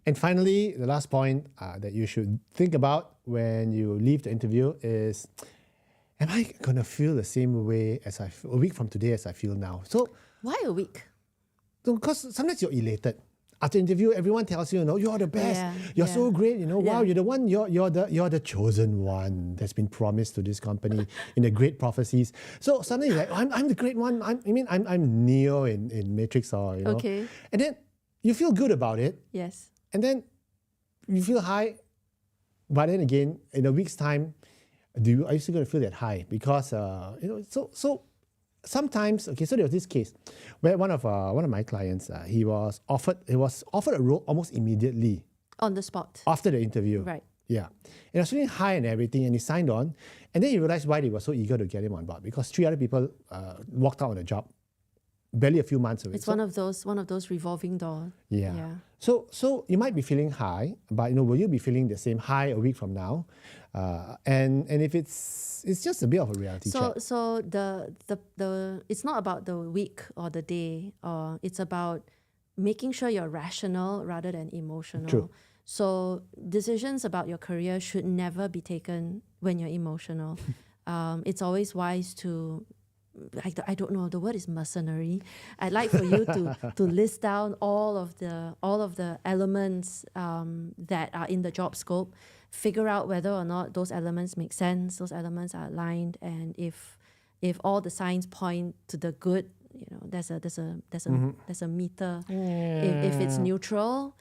And finally, the last point that you should think about when you leave the interview is, am I going to feel the same way as a week from today as I feel now? So why a week? Because sometimes you're elated. After interview, everyone tells you, you're the best. You're so great. Wow, you're the one. You're the chosen one that's been promised to this company in the great prophecies. So suddenly, you're like, I'm the great one. I'm Neo in Matrix, or Okay. And then you feel good about it. Yes. And then you feel high, but then again, in a week's time, are you still going to feel that high? Because so sometimes, okay. So there was this case where one of my clients, he was offered a role almost immediately on the spot after the interview. Right. Yeah, and it was feeling high and everything, and he signed on, and then he realized why they were so eager to get him on board, because 3 other people walked out on the job barely a few months away. It's one of those revolving doors. Yeah. Yeah. So you might be feeling high, but will you be feeling the same high a week from now? And if it's just a bit of a reality check. So the it's not about the week or the day, or it's about making sure you're rational rather than emotional. True. So decisions about your career should never be taken when you're emotional. It's always wise to, I don't know, the word is mercenary. I'd like for you to list down all of the elements that are in the job scope, figure out whether or not those elements make sense, those elements are aligned, and if all the signs point to the good, there's a meter. If it's neutral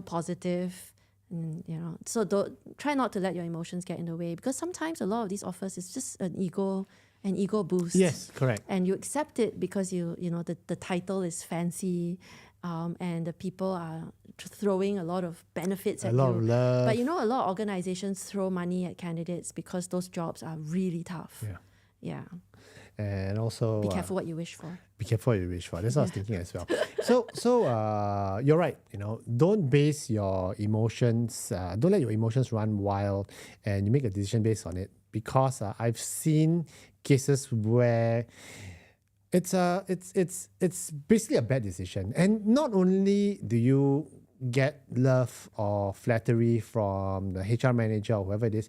positive, so try not to let your emotions get in the way, because sometimes a lot of these offers is just an ego boost. Yes, correct. And you accept it because the title is fancy, and the people are throwing a lot of benefits at you. A lot of love. But a lot of organizations throw money at candidates because those jobs are really tough. Yeah. And also be careful what you wish for. Be careful what you wish for. That's what I was thinking as well. So you're right. Don't base your emotions. Don't let your emotions run wild, and you make a decision based on it. Because I've seen cases where it's basically a bad decision, and not only do you get love or flattery from the HR manager or whoever it is,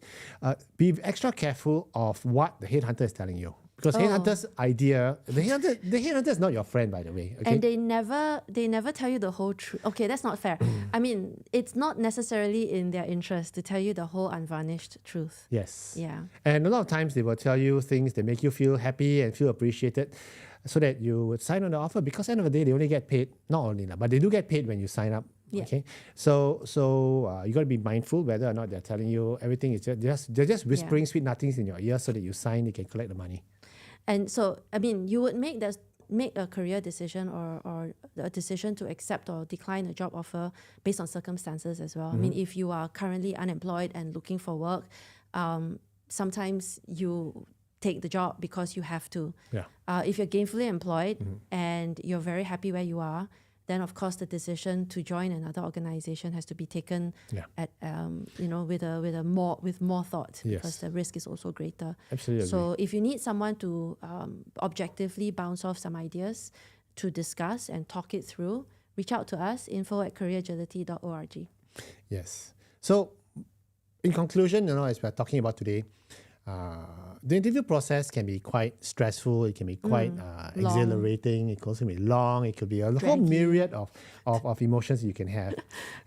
be extra careful of what the headhunter is telling you. Because headhunter's idea, the headhunter is not your friend, by the way. Okay? And they never tell you the whole truth. Okay, that's not fair. I mean, it's not necessarily in their interest to tell you the whole unvarnished truth. Yes. Yeah. And a lot of times they will tell you things that make you feel happy and feel appreciated, so that you would sign on the offer, because at the end of the day, they only get paid, not only, but they do get paid when you sign up. Yeah. Okay, so you got to be mindful whether or not they're telling you everything is they're just whispering sweet nothings in your ear so that you sign, you can collect the money. And so, I mean, you would make a career decision or a decision to accept or decline a job offer based on circumstances as well. I mean, if you are currently unemployed and looking for work, sometimes you take the job because you have to. Yeah. If you're gainfully employed and you're very happy where you are, then of course the decision to join another organization has to be taken at with more thought, because the risk is also greater. Absolutely. So if you need someone to objectively bounce off some ideas to discuss and talk it through, reach out to us, info@careeragility.org. Yes. So in conclusion, as we're talking about today, the interview process can be quite stressful. It can be quite exhilarating. It can also be long. It could be a whole myriad of emotions you can have.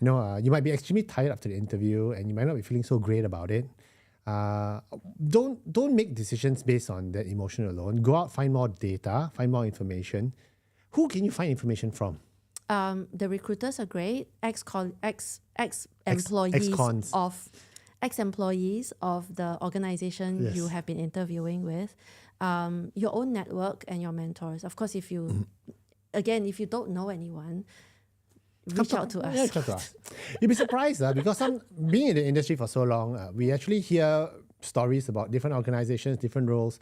You might be extremely tired after the interview, and you might not be feeling so great about it. Don't make decisions based on that emotion alone. Go out, find more data, find more information. Who can you find information from? The recruiters are great. Ex-employees of the organization you have been interviewing with, your own network and your mentors. Of course, if you don't know anyone, reach out to us. Yeah, reach out to us. You'll be surprised because being in the industry for so long, we actually hear stories about different organizations, different roles.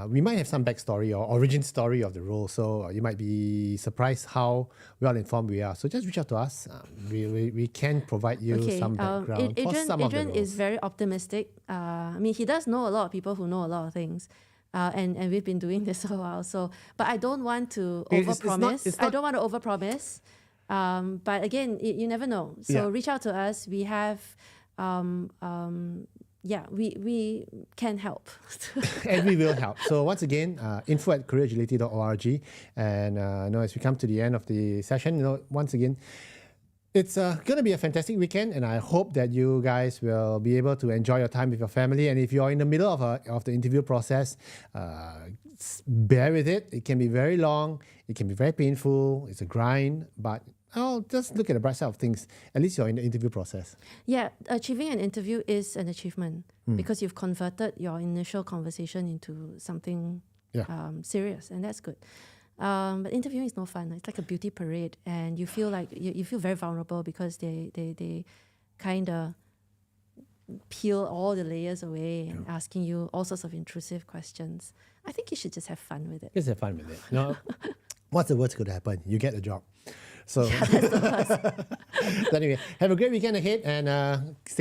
We might have some backstory or origin story of the role, so you might be surprised how well informed we are. So just reach out to us. We can provide you some background for some of the roles. Adrian is very optimistic. I mean, he does know a lot of people who know a lot of things. And we've been doing this for a while. So, but I don't want to overpromise. I don't want to overpromise. But again, you never know. So reach out to us. We have, we can help. And we will help. So once again, info@careeragility.org. And as we come to the end of the session, once again, it's going to be a fantastic weekend, and I hope that you guys will be able to enjoy your time with your family. And if you're in the middle of the interview process, bear with it. It can be very long. It can be very painful. It's a grind, but just look at the bright side of things. At least you're in the interview process. Yeah, achieving an interview is an achievement because you've converted your initial conversation into something serious, and that's good. But interviewing is no fun. It's like a beauty parade, and you feel like you feel very vulnerable because they kind of peel all the layers away and asking you all sorts of intrusive questions. I think you should just have fun with it. Just have fun with it. What's the worst could happen? You get a job. So Yeah, that's the worst. anyway, have a great weekend ahead, and stay